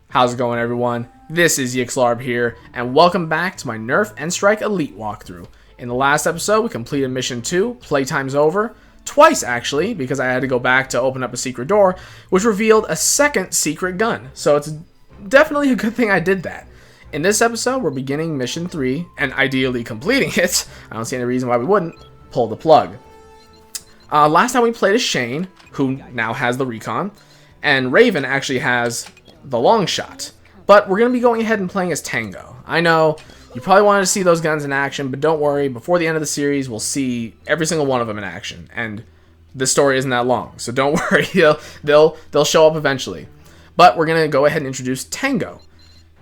How's it going, everyone? This is Yxlarb here, and welcome back to my Nerf and Strike Elite walkthrough. In the last episode, we completed Mission 2, playtime's over, twice actually, because I had to go back to open up a secret door, which revealed a second secret gun, so it's definitely a good thing I did that. In this episode, we're beginning Mission 3, and ideally completing it. I don't see any reason why we wouldn't. Pull the plug. Last time we played as Shane, who now has the recon, and Raven actually has the long shot. But we're going to be going ahead and playing as Tango. I know you probably wanted to see those guns in action, but don't worry, before the end of the series, we'll see every single one of them in action. And this story isn't that long, so don't worry, they'll show up eventually. But we're going to go ahead and introduce Tango.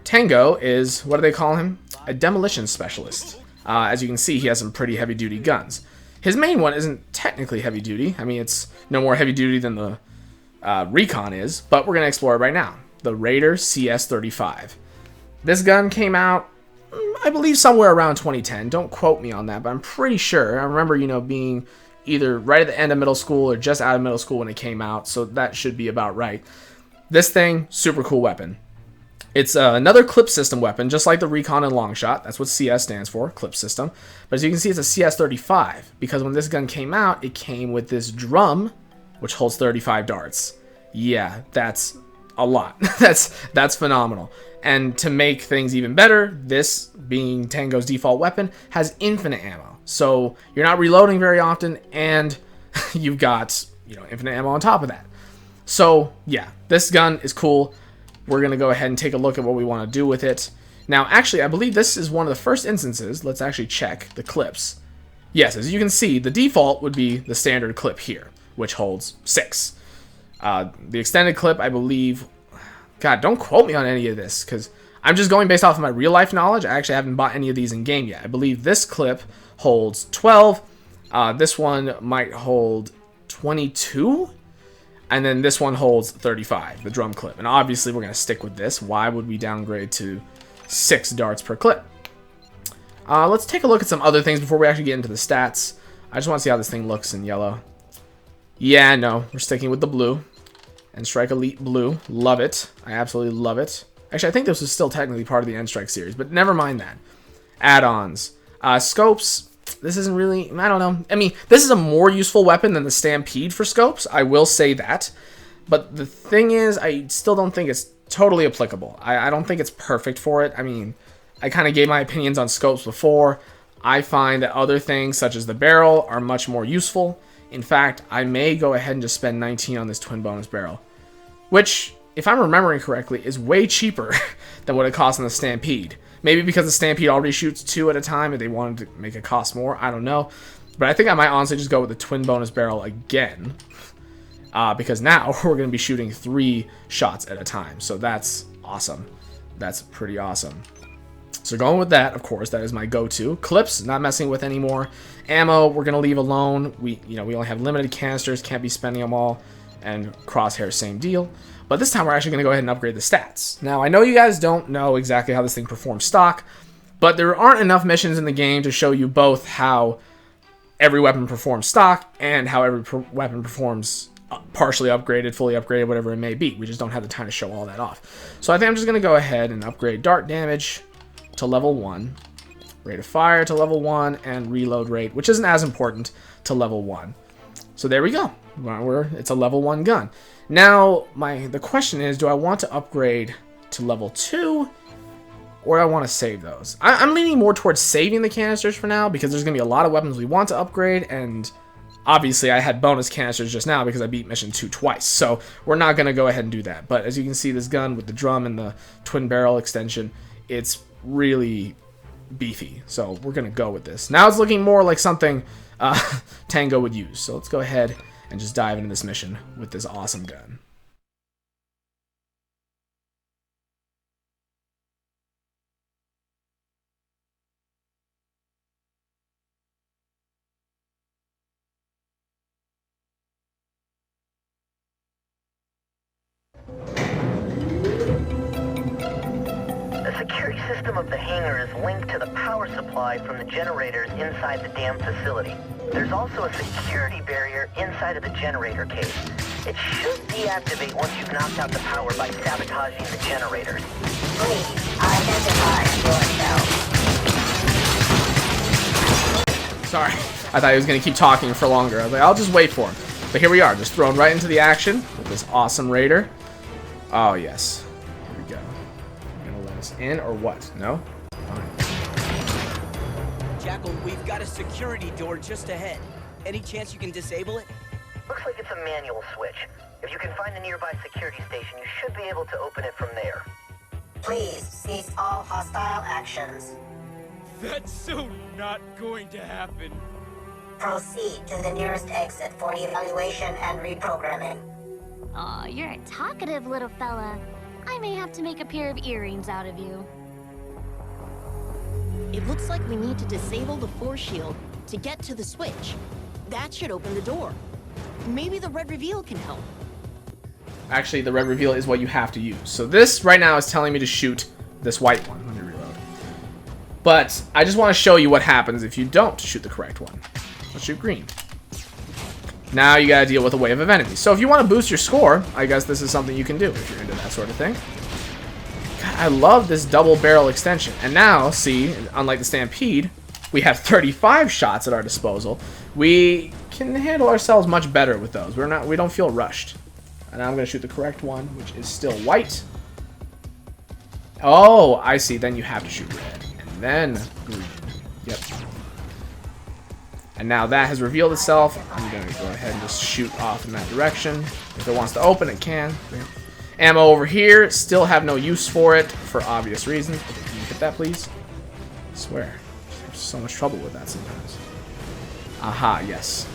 Tango is, what do they call him? A demolition specialist. As you can see, he has some pretty heavy-duty guns. His main one isn't technically heavy-duty. I mean, it's no more heavy-duty than the recon is, but we're going to explore it right now. The Raider CS-35. This gun came out, I believe, somewhere around 2010. Don't quote me on that, but I'm pretty sure. I remember, being either right at the end of middle school or just out of middle school when it came out, so that should be about right. This thing, super cool weapon. It's another clip system weapon, just like the recon and long shot. That's what CS stands for, clip system. But as you can see, it's a CS-35, because when this gun came out, it came with this drum, which holds 35 darts. Yeah, that's a lot. That's phenomenal. And to make things even better, this being Tango's default weapon has infinite ammo. So you're not reloading very often, and you've got infinite ammo on top of that. So yeah, this gun is cool. We're gonna go ahead and take a look at what we want to do with it. Now, actually, I believe this is one of the first instances. Let's actually check the clips. Yes, as you can see, the default would be the standard clip here, which holds 6. The extended clip, I believe... God, don't quote me on any of this, because I'm just going based off of my real-life knowledge. I actually haven't bought any of these in-game yet. I believe this clip holds 12. This one might hold 22. And then this one holds 35, the drum clip. And obviously, we're going to stick with this. Why would we downgrade to 6 darts per clip? Let's take a look at some other things before we actually get into the stats. I just want to see how this thing looks in yellow. Yeah, no, we're sticking with the blue. And Strike Elite Blue. Love it. I absolutely love it. Actually, I think this was still technically part of the N-Strike series, but never mind that. Add-ons. Scopes. This isn't really... I don't know. I mean, this is a more useful weapon than the Stampede for scopes. I will say that. But the thing is, I still don't think it's totally applicable. I don't think it's perfect for it. I mean, I kind of gave my opinions on scopes before. I find that other things, such as the barrel, are much more useful. In fact, I may go ahead and just spend 19 on this twin bonus barrel, which, if I'm remembering correctly, is way cheaper than what it costs on the Stampede. Maybe because the Stampede already shoots 2 at a time and they wanted to make it cost more. I don't know. But I think I might honestly just go with the twin bonus barrel again, because now we're going to be shooting 3 shots at a time. So that's awesome. That's pretty awesome. So going with that, of course, that is my go-to. Clips, not messing with anymore. Ammo, we're going to leave alone. We only have limited canisters, can't be spending them all. And crosshair, same deal. But this time we're actually going to go ahead and upgrade the stats. Now, I know you guys don't know exactly how this thing performs stock, but there aren't enough missions in the game to show you both how every weapon performs stock and how every weapon performs partially upgraded, fully upgraded, whatever it may be. We just don't have the time to show all that off. So I think I'm just going to go ahead and upgrade dart damage to level 1, rate of fire to level 1, and reload rate, which isn't as important, to level 1. So there we go. It's a level 1 gun. Now, the question is, do I want to upgrade to level 2, or do I want to save those? I'm leaning more towards saving the canisters for now, because there's going to be a lot of weapons we want to upgrade, and obviously I had bonus canisters just now because I beat Mission 2 twice, so we're not going to go ahead and do that. But as you can see, this gun with the drum and the twin barrel extension, it's really beefy, so we're gonna go with this. Now it's looking more like something Tango would use, so let's go ahead and just dive into this mission with this awesome gun. The security system of the hangar is linked to the power supply from the generators inside the dam facility. There's also a security barrier inside of the generator case. It should deactivate once you've knocked out the power by sabotaging the generators. Please identify yourself. Sorry, I thought he was going to keep talking for longer. I was like, I'll just wait for him. But here we are, just thrown right into the action with this awesome raider. Oh, yes. Here we go. You're going to let us in or what? No? Fine. Jackal, we've got a security door just ahead. Any chance you can disable it? Looks like it's a manual switch. If you can find the nearby security station, you should be able to open it from there. Please cease all hostile actions. That's so not going to happen. Proceed to the nearest exit for evaluation and reprogramming. Aw, you're a talkative little fella. I may have to make a pair of earrings out of you. It looks like we need to disable the force shield to get to the switch. That should open the door. Maybe the red reveal can help. Actually, the red reveal is what you have to use. So this right now is telling me to shoot this white one. Let me reload. But I just want to show you what happens if you don't shoot the correct one. Let's shoot green. Now you gotta deal with a wave of enemies. So if you want to boost your score, I guess this is something you can do if you're into that sort of thing. God, I love this double barrel extension. And now, see, unlike the Stampede, we have 35 shots at our disposal. We can handle ourselves much better with those. We don't feel rushed. And I'm gonna shoot the correct one, which is still white. Oh, I see. Then you have to shoot red. And then green. Yep. And now that has revealed itself. I'm going to go ahead and just shoot off in that direction. If it wants to open, it can. Ammo over here. Still have no use for it for obvious reasons. Okay, can you hit that, please? I swear. I have so much trouble with that sometimes. Aha, yes.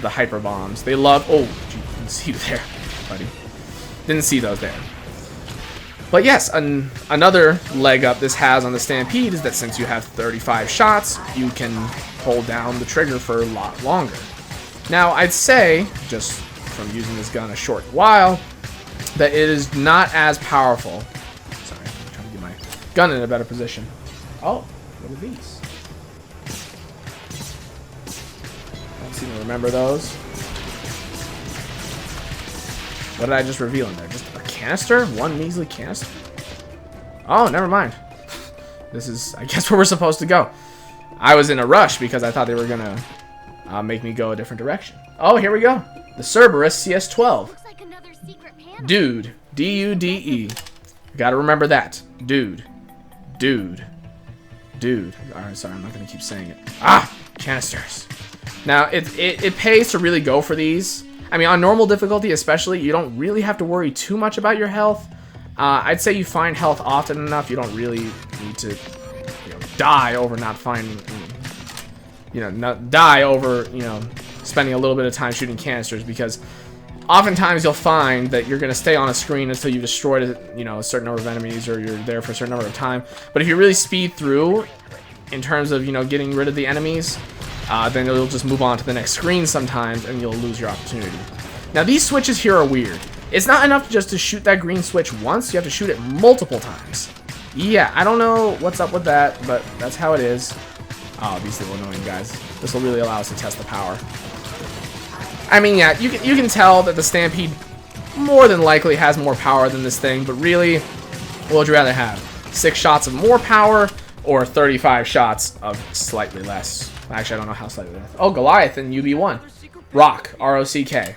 The hyper bombs. They love... Oh, gee, didn't see you there, buddy. Didn't see those there. But yes, another leg up this has on the Stampede is that since you have 35 shots, you can hold down the trigger for a lot longer. Now, I'd say, just from using this gun a short while, that it is not as powerful. Sorry, I'm trying to get my gun in a better position. Oh, what are these? I don't seem to remember those. What did I just reveal in there? Just a canister? One measly canister? Oh, never mind. This is, I guess, where we're supposed to go. I was in a rush because I thought they were going to make me go a different direction. Oh, here we go. The Cerberus CS-12. Looks like another secret panel. Dude. D-U-D-E. Gotta remember that. Dude. Dude. Dude. Alright, sorry, I'm not going to keep saying it. Ah! Canisters. Now, it pays to really go for these. I mean, on normal difficulty especially, you don't really have to worry too much about your health. I'd say you find health often enough. You don't really need to, die over not finding, die over, spending a little bit of time shooting canisters, because oftentimes you'll find that you're going to stay on a screen until you've destroyed, a certain number of enemies, or you're there for a certain number of time. But if you really speed through, in terms of, getting rid of the enemies, then you'll just move on to the next screen sometimes, and you'll lose your opportunity. Now, these switches here are weird. It's not enough just to shoot that green switch once. You have to shoot it multiple times. Yeah, I don't know what's up with that, but that's how it is. Oh, these little annoying guys. This will really allow us to test the power. I mean, yeah, you can tell that the Stampede more than likely has more power than this thing, but really, what would you rather have? 6 shots of more power, or 35 shots of slightly less? Actually, I don't know how slightly less. Oh, Goliath and UB1. Rock, R-O-C-K.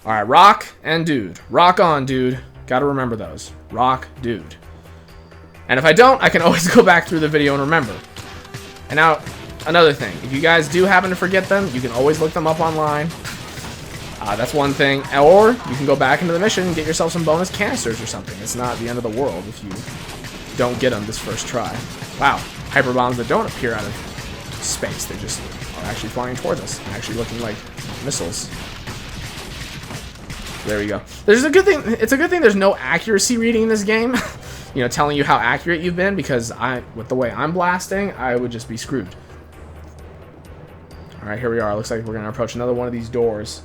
Alright, rock and dude. Rock on, dude. Gotta remember those. Rock, dude. And if I don't, I can always go back through the video and remember. And now, another thing. If you guys do happen to forget them, you can always look them up online. That's one thing. Or you can go back into the mission and get yourself some bonus canisters or something. It's not the end of the world if you don't get them this first try. Wow. Hyper bombs that don't appear out of space. They just are actually flying towards us and actually looking like missiles. There we go. There's a good thing. It's a good thing there's no accuracy reading in this game. Telling you how accurate you've been, because with the way I'm blasting, I would just be screwed. All right, here we are. Looks like we're gonna approach another one of these doors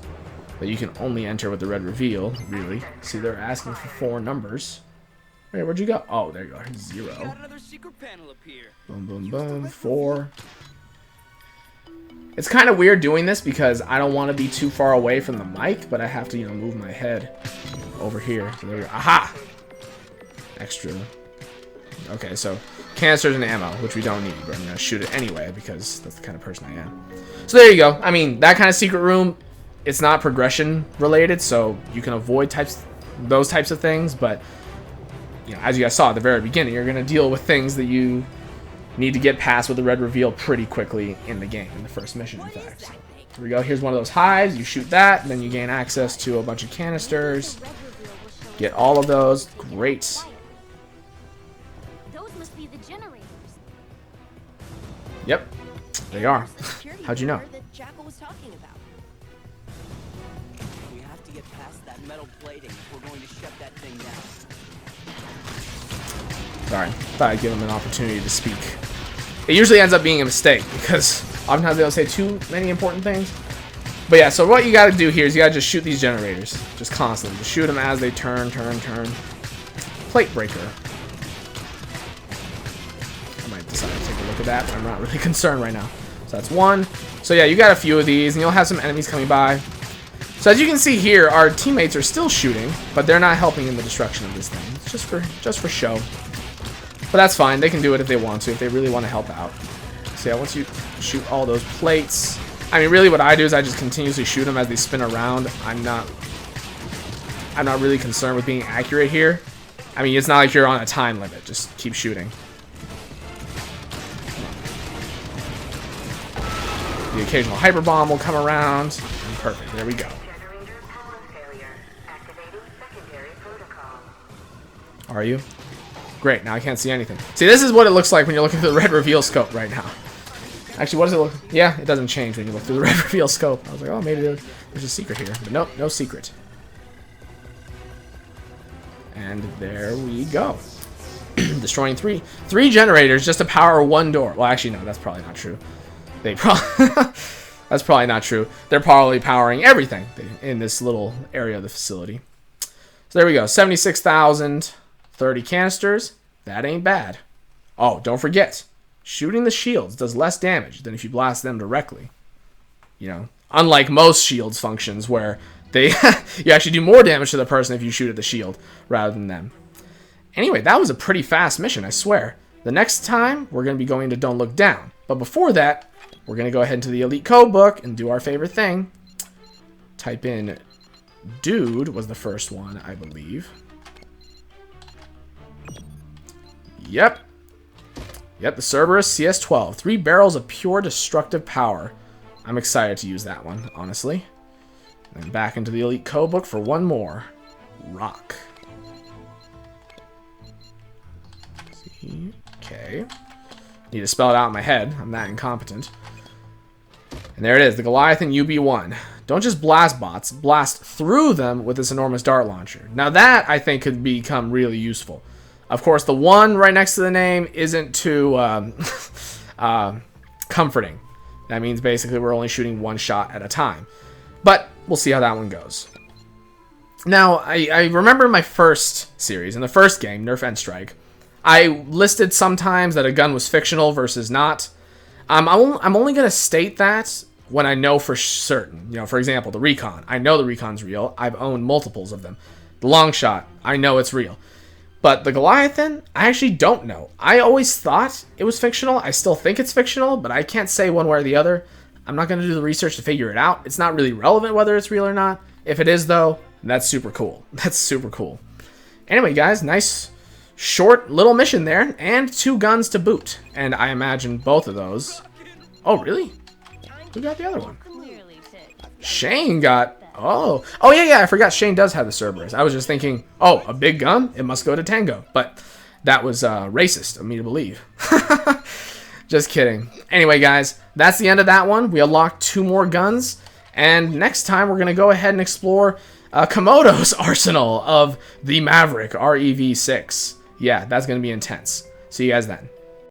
that you can only enter with the red reveal. Really? See, they're asking for 4 numbers. Wait, where'd you go? Oh, there you are. 0. Got another secret panel up here. Boom, boom, boom. 4. It's kind of weird doing this because I don't want to be too far away from the mic, but I have to, you know, move my head over here. So there we go. Aha! Extra. Okay, so canisters and ammo, which we don't need, but I'm going to shoot it anyway because that's the kind of person I am. So there you go. I mean, that kind of secret room, it's not progression related, so you can avoid those types of things, but you know, as you guys saw at the very beginning, you're going to deal with things that you need to get past with the red reveal pretty quickly in the game, in the first mission, in fact. So, here we go. Here's one of those hives. You shoot that, and then you gain access to a bunch of canisters. Get all of those. Great. Those must be the generators. Yep, they are. How'd you know? That Jackal was talking about. We have to get past that metal plating if we're going to shut that thing down. Sorry, thought I'd give him an opportunity to speak. It usually ends up being a mistake because oftentimes they don't say too many important things. But yeah, so what you gotta do here is you gotta just shoot these generators. Just constantly. Just shoot them as they turn. Plate breaker. I might decide to take a look at that, but I'm not really concerned right now. So that's one. So yeah, you got a few of these, and you'll have some enemies coming by. So as you can see here, our teammates are still shooting, but they're not helping in the destruction of this thing. It's just for show. But that's fine. They can do it if they want to, if they really want to help out. So yeah, once you shoot all those plates, I mean, really what I do is I just continuously shoot them as they spin around. I'm not really concerned with being accurate here. I mean, it's not like you're on a time limit. Just keep shooting. The occasional hyper bomb will come around. And perfect. There we go. Are you? Great, now I can't see anything. See, this is what it looks like when you're looking through the red reveal scope right now. Actually, what does it look? Yeah, it doesn't change when you look through the red reveal scope. I was like, oh, maybe there's a secret here. But nope, no secret. And there we go. Destroying three generators just to power one door. Well, actually, no, that's probably not true. That's probably not true. They're probably powering everything in this little area of the facility. So there we go. 76,000. 30 canisters, that ain't bad. Oh, don't forget, shooting the shields does less damage than if you blast them directly. You know, unlike most shields functions where they you actually do more damage to the person if you shoot at the shield rather than them. Anyway, that was a pretty fast mission, I swear. The next time, we're going to be going to Don't Look Down. But before that, we're going to go ahead into the Elite Codebook and do our favorite thing. Type in Dude was the first one, I believe. Yep, the Cerberus CS-12. 3 barrels of pure destructive power. I'm excited to use that one, honestly. And back into the Elite Codebook for one more. Rock. Okay. Need to spell it out in my head. I'm that incompetent. And there it is, the Goliathan UB-1. Don't just blast bots, blast through them with this enormous dart launcher. Now that, I think, could become really useful. Of course, the 1 right next to the name isn't too comforting. That means basically we're only shooting one shot at a time. But we'll see how that one goes. Now, I remember in my first series, in the first game, Nerf and Strike, I listed sometimes that a gun was fictional versus not. I'm only going to state that when I know for certain. You know, for example, the Recon. I know the Recon's real. I've owned multiples of them. The Long Shot, I know it's real. But the Goliathan, I actually don't know. I always thought it was fictional. I still think it's fictional, but I can't say one way or the other. I'm not going to do the research to figure it out. It's not really relevant whether it's real or not. If it is, though, that's super cool. That's super cool. Anyway, guys, nice short little mission there, and 2 guns to boot. And I imagine both of those. Oh, really? Who got the other one? Shane got... Oh, yeah, I forgot Shane does have the Cerberus. I was just thinking, oh, a big gun? It must go to Tango. But that was racist of me to believe. Just kidding. Anyway, guys, that's the end of that one. We unlocked 2 more guns. And next time, we're going to go ahead and explore Komodo's arsenal of the Maverick REV6. Yeah, that's going to be intense. See you guys then.